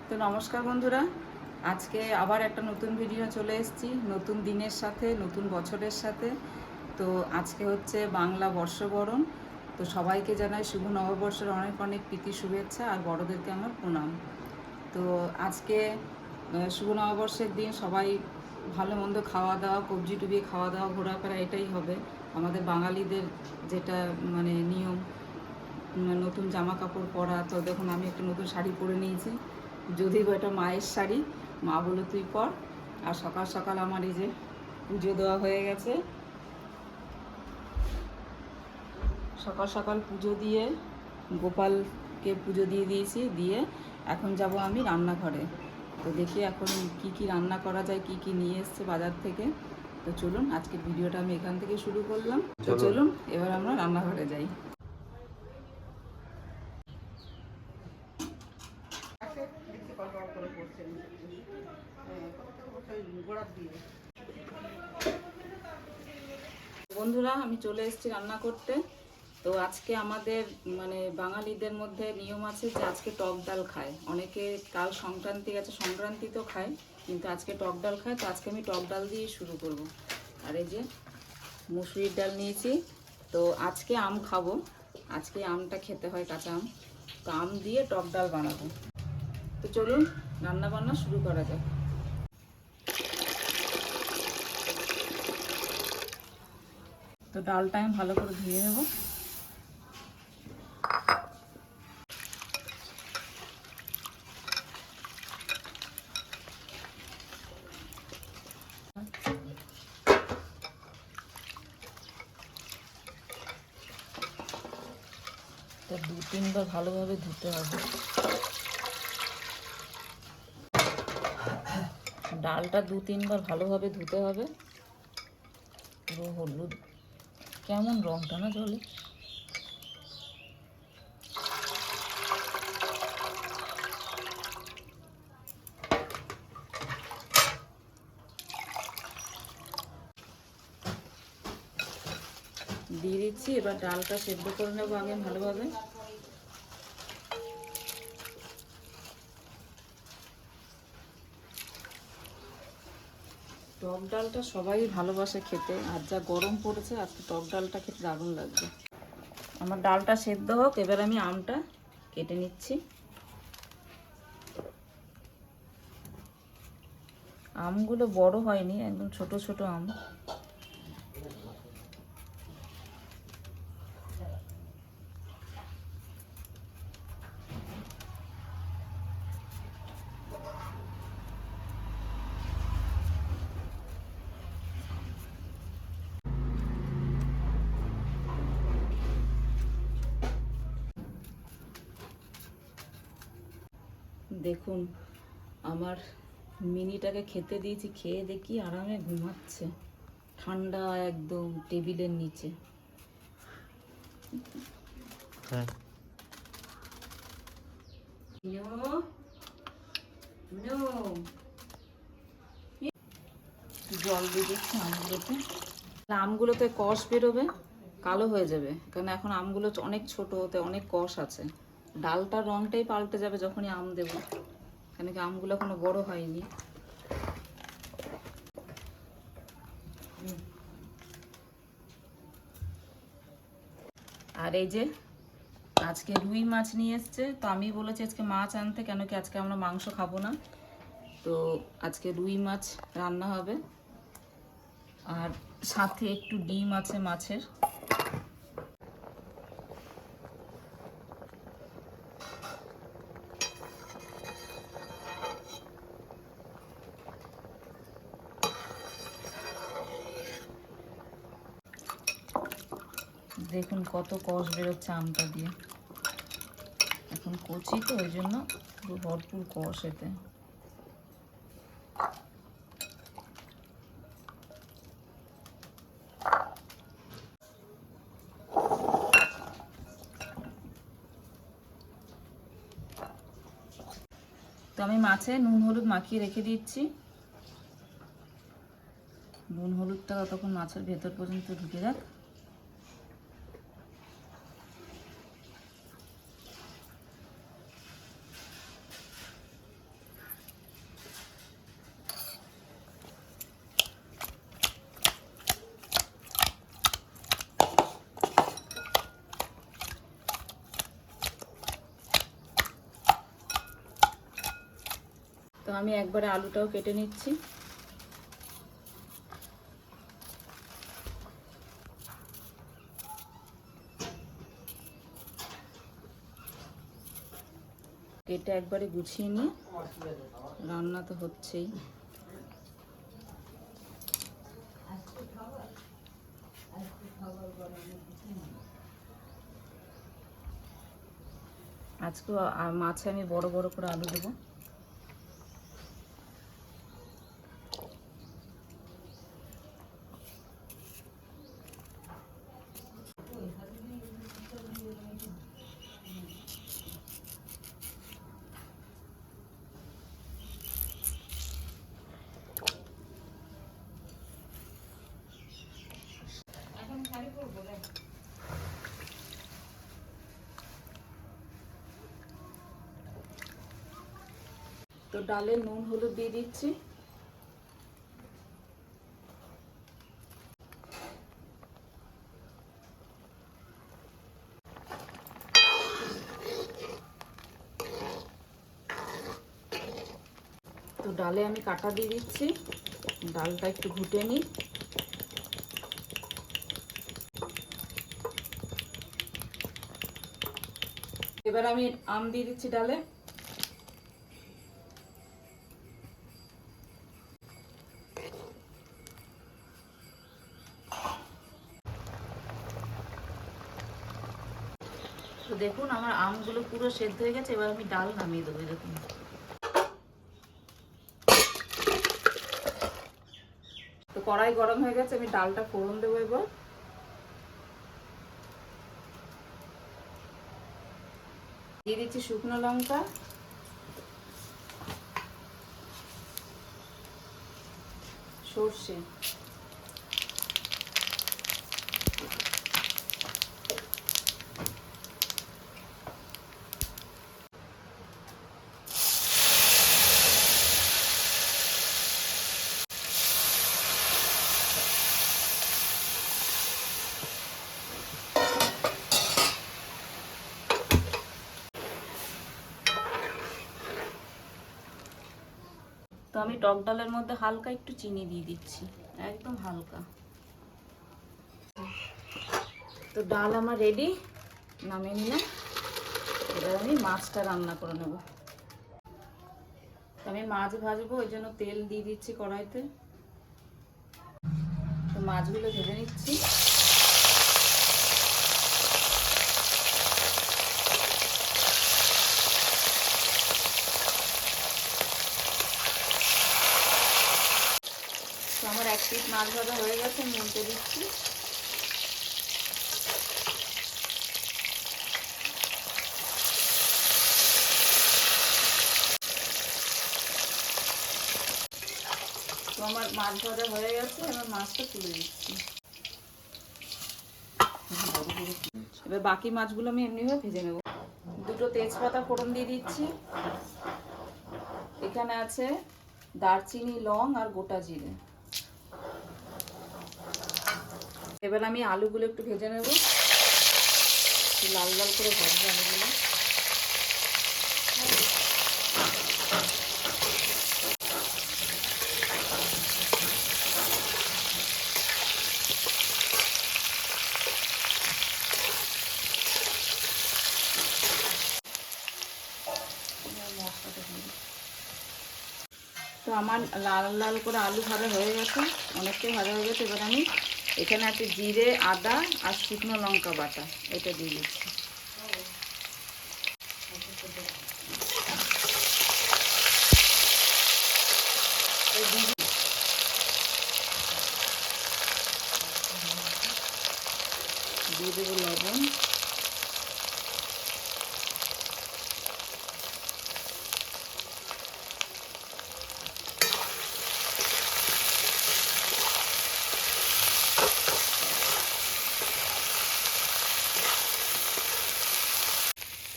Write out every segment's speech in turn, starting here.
তো নমস্কার বন্ধুরা, আজকে আবার একটা নতুন ভিডিও চলে এসেছি, নতুন দিনের সাথে, নতুন বছরের সাথে। তো আজকে হচ্ছে বাংলা বর্ষবরণ। তো সবাইকে জানাই শুভ নববর্ষের অনেক অনেক প্রীতি শুভেচ্ছা, আর বড়দেরকে আমার প্রণাম। তো আজকে শুভ নববর্ষের দিন সবাই ভালো মন্দ খাওয়া দাওয়া, কবজি টুবিয়ে খাওয়া দাওয়া, ঘোরাফেরা, এটাই হবে আমাদের বাঙালিদের যেটা মানে নিয়ম। নতুন জামা কাপড় পরা। তো দেখুন আমি একটা নতুন শাড়ি পরে নিয়েছি, যদিও এটা মায়ের শাড়ি। মা বলে তুই পর। আর সকাল সকাল আমার এই যে পুজো দেওয়া হয়ে গেছে। সকাল সকাল পুজো দিয়ে গোপালকে পুজো দিয়ে দিয়েছি, দিয়ে এখন যাব আমি রান্নাঘরে। তো দেখি এখন কি কি রান্না করা যায়, কি কি নিয়ে এসছে বাজার থেকে। তো চলুন আজকের ভিডিওটা আমি এখান থেকে শুরু করলাম। তো চলুন এবার আমরা রান্নাঘরে যাই। বন্ধুরা, আমি চলে এসেছি রান্না করতে। তো আজকে আমাদের মানে বাঙালিদের মধ্যে নিয়ম আছে যে আজকে টক ডাল খায় অনেকে। কাল সংক্রান্তি গেছে, সংক্রান্তি তো খায়, কিন্তু আজকে টক ডাল খায়। তো আজকে আমি টক ডাল দিয়ে শুরু করব। আর এই যে মুসুরির ডাল নিয়েছি। তো আজকে আম খাবো, আজকে আমটা খেতে হয়, কাঁচা আম। তো আম দিয়ে টক ডাল বানাবো। তো চলুন রান্না বান্না শুরু করা যাক। তো ডালটা আমি ভালো করে ধুয়ে নেব। তো 2-3 বার ভালোভাবে ধুতে হবে। ডালটা 2-3 বার ভালোভাবে ধুতে হবে। পুরো হলুদ, কেমন রংটা না জলে। দিয়ে দিচ্ছি, এবার ডালটা সেদ্ধ করে নেবো আগে ভালোভাবে। টক ডালটা সবাই ভালোবাসে খেতে, আর যা গরম পড়েছে আজকে টক ডালটা খেতে দারুণ লাগবে। আমার ডালটা সেদ্ধ হোক, এবার আমি আমটা কেটে নিচ্ছি। আমগুলো বড় হয়নি, একদম ছোট ছোট আম। দেখুন আমার মিনিটাকে খেতে দিয়েছি, খেয়ে দেখি আরামে ঘুমাচ্ছে ঠান্ডা একদম টেবিলের নিচে। জল দিয়ে দিচ্ছি আমগুলোতে। আমগুলোতে কষ বেরোবে, কালো হয়ে যাবে, কারণ এখন আমগুলো অনেক ছোট, ওতে অনেক কষ আছে। ডালটার রংটাই পাল্টে যাবে যখনই আম দেবো, কেন কি আমগুলো এখনো বড় হয়নি। আর এই যে আজকে রুই মাছ নিয়ে এসছে। তো আমি বলেছি আজকে মাছ আনতে, কেন কি আজকে আমরা মাংস খাবো না। তো আজকে রুই মাছ রান্না হবে, আর সাথে একটু ডিম আছে মাছের। দেখুন কত কষ বেরোচ্ছে আমটা দিয়ে। এখন কচি তো ওই জন্য পুরো ভরপুর কষ এতে। তো আমি মাছে নুন হলুদ মাখিয়ে রেখে দিচ্ছি। নুন হলুদটা ততক্ষণ মাছের ভেতর পর্যন্ত ঢুকে যাক। তো আমি একবারে আলুটাও কেটে নিচ্ছি। কেটে একবারে গুছিয়ে নিয়ে রান্না তো হচ্ছেই। আজকে মাছে আমি বড় বড় করে আলু দেবো। তো ডালে নুন হলুদ দিয়ে দিচ্ছি। তো ডালে আমি কাটা দিয়ে দিচ্ছি, ডালটা একটু ঘুটে নিই। এবার আমি আম দিয়ে দিচ্ছি ডালে। তো দেখুন আমার আমগুলো পুরো সেদ্ধ হয়ে গেছে, এবার আমি ডাল নামিয়ে দেবো। দেখুন তো কড়াই গরম হয়ে গেছে, আমি ডালটা ফোড়ন দেবো। এবার দিয়ে দিচ্ছি শুকনো লঙ্কা, সর্ষে, তো আমি টক ডালের মধ্যে হালকা একটু চিনি দিয়ে দিচ্ছি, একদম হালকা। তো ডাল আমার রেডি, নামিয়ে নিলাম। এবার আমি মাছটা রান্না করে নেব। আমি মাছ ভাজবো, ওই জন্য তেল দিয়ে দিচ্ছি কড়াইতে। তো মাছগুলো ভেজে নিচ্ছি। তো আমার এক পিস মাছ ভাজা হয়ে গেছে, আমি উল্টে দিচ্ছি। তো আমার মাছ ভাজা হয়ে গেছে, এবার মাছটা তুলে দিচ্ছি। এবার বাকি মাছগুলো আমি এমনিভাবে ভেজে নেব। দুটো তেজপাতা ফোড়ন দিয়ে দিচ্ছি। এখানে আছে দারচিনি, লং আর গোটা জিরে। এবার আমি আলুগুলো একটু ভেজে নেব, লাল লাল করে ভাজবো আলুগুলো। তো আমার লাল লাল করে আলু ভাজা হয়ে গেছে, অনেকটাই ভাজা হয়ে গেছে। এবার আমি এখানে আছে জিরে, আদা আর শুকনো লঙ্কা বাটা, এটা দিয়ে দিচ্ছি। দিয়ে দেবো লবণ,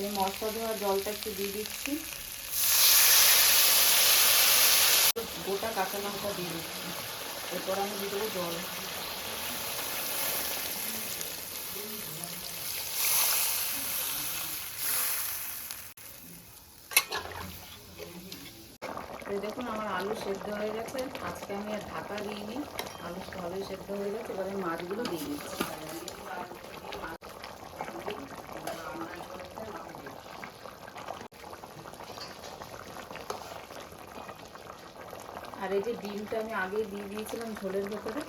এই মশলা দেওয়ার জলটা একটু দিয়ে দিচ্ছি। গোটা কাঁচা লঙ্কা দিয়ে দিচ্ছি। এরপর আমি দিয়ে দেবো জল। তো দেখুন আমার আলু সেদ্ধ হয়ে গেছে। আজকে আমি আর ঢাকা দিইনি, আলু ভালোই সেদ্ধ হয়ে গেছে। এবার আমি মাছগুলো দিয়ে দিচ্ছি। আর এই যে ডিমটা আমি আগেই দিয়ে দিয়েছিলাম ঝোলের ভেতরে।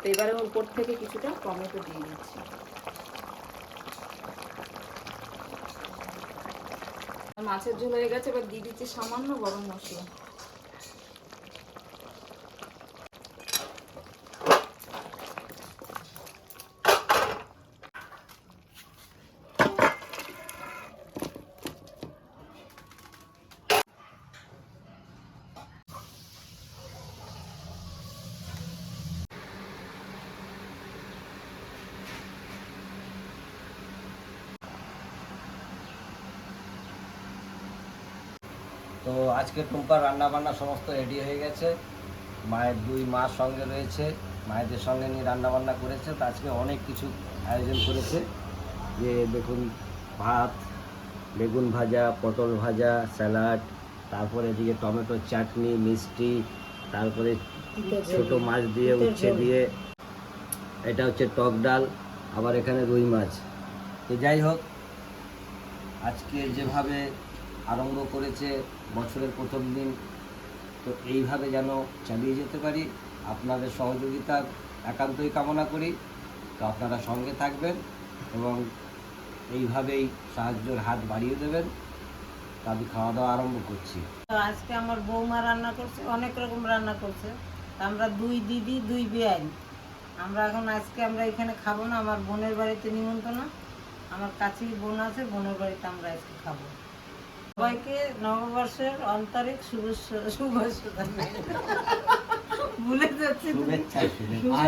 তো এবারে উপর থেকে কিছুটা টমেটো দিয়ে দিচ্ছি। মাছের ঝোল হয়ে গেছে, এবার দিয়ে দিচ্ছি সামান্য গরম মশলা। তো আজকে টুম্পার রান্না বান্না সমস্ত রেডি হয়ে গেছে। মায়ের 2 মাস সঙ্গে রয়েছে, মায়েদের সঙ্গে নিয়ে রান্না বান্না করেছে। তো আজকে অনেক কিছু আয়োজন করেছে, যে দেখুন ভাত, বেগুন ভাজা, পটল ভাজা, স্যালাড, তারপরে এদিকে টমেটোর চাটনি, মিষ্টি, তারপরে ছোট মাছ দিয়ে উচ্ছে দিয়ে, এটা হচ্ছে টক ডাল, আবার এখানে রুই মাছ। তো যাই হোক, আজকে যেভাবে আরম্ভ করেছে বছরের প্রথম দিন, তো এইভাবে যেন চালিয়ে যেতে পারি। আপনাদের সহযোগিতা একান্তই কামনা করি। তো আপনারা সঙ্গে থাকবেন এবং এইভাবেই সাহায্যের হাত বাড়িয়ে দেবেন। তো আমি খাওয়া দাওয়া আরম্ভ করছি। তো আজকে আমার বৌমা রান্না করছে, অনেক রকম রান্না করছে। আমরা 2 দিদি 2 বেআইন। আজকে আমরা এখানে খাবো না, আমার বোনের বাড়িতে নিমন্ত্রণ। আমার কাছেই বোন আছে, বোনের বাড়িতে আমরা আজকে খাবো। সবাইকে নববর্ষের আন্তরিক শুভেচ্ছা ভুলে যাচ্ছি।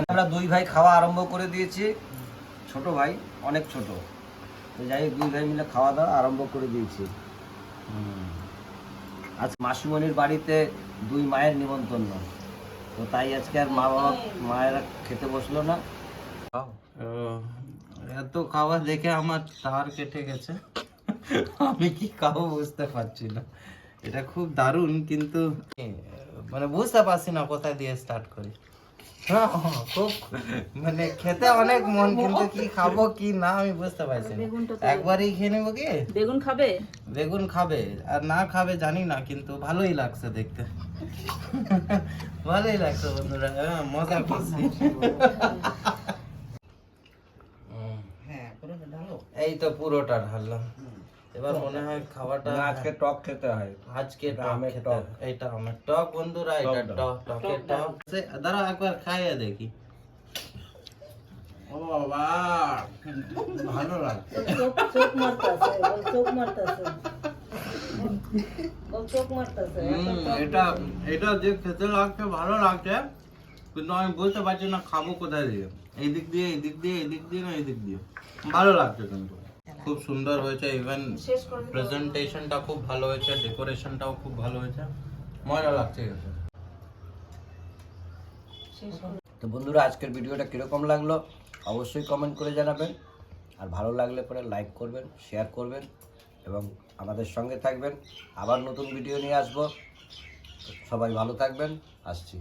আমরা 2 ভাই খাওয়া আরম্ভ করে দিয়েছি। ছোট ভাই অনেক ছোট, তো যাই হোক 2 ভাই মিলে খাওয়া দাওয়া আরম্ভ করে দিয়েছি। আজ মাসিমণির বাড়িতে 2 মায়ের নিমন্ত্রণ, তো তাই আজকে আর মায়েরা খেতে বসলো না। এত খাওয়া দেখে আমার টাওয়ার কেটে গেছে। আমি কি খাবো বুঝতে পারছি না। এটা খুব দারুণ, কিন্তু মানে বুঝতে পারছি না কোথায় দিয়ে স্টার্ট করি। খুব মানে খেতে অনেক মন, কিন্তু কি খাবো কি না আমি বুঝতে পারছি না। একবারই খেয়ে নেবো কি? বেগুন খাবে? বেগুন খাবে আর না খাবে জানি না, কিন্তু ভালোই লাগছে দেখতে। ভালোই লাগছে বন্ধুরা, মজা করছি। এই তো পুরোটা ঢাললাম। এবার মনে হয় খাওয়াটা আজকে টক খেতে হয়। আজকে আমের টক, এইটা আমের টক বন্ধুরা, এটা টকের টক। দাঁড়া একবার খাইয়ে দেখি। ও বাবা, ভালো লাগছে। চোখ মারতাছে। এটা যে খেতে লাগছে ভালো লাগছে, কিন্তু আমি বুঝতে পারছি না খাবো কোথায় দিয়ে। এই দিক দিয়ে, এই দিক দিয়ে, এই দিক দিয়ে না এই দিক দিয়ে। ভালো লাগছে, কিন্তু খুব সুন্দর হয়েছে। ইভেন প্রেজেন্টেশনটা খুব ভালো হয়েছে, ডেকোরেশনটাও খুব ভালো হয়েছে, মজা লাগছে। তো বন্ধুরা, আজকের ভিডিওটা কীরকম লাগলো অবশ্যই কমেন্ট করে জানাবেন। আর ভালো লাগলে পরে লাইক করবেন, শেয়ার করবেন এবং আমাদের সঙ্গে থাকবেন। আবার নতুন ভিডিও নিয়ে আসবো। সবাই ভালো থাকবেন, আসছি।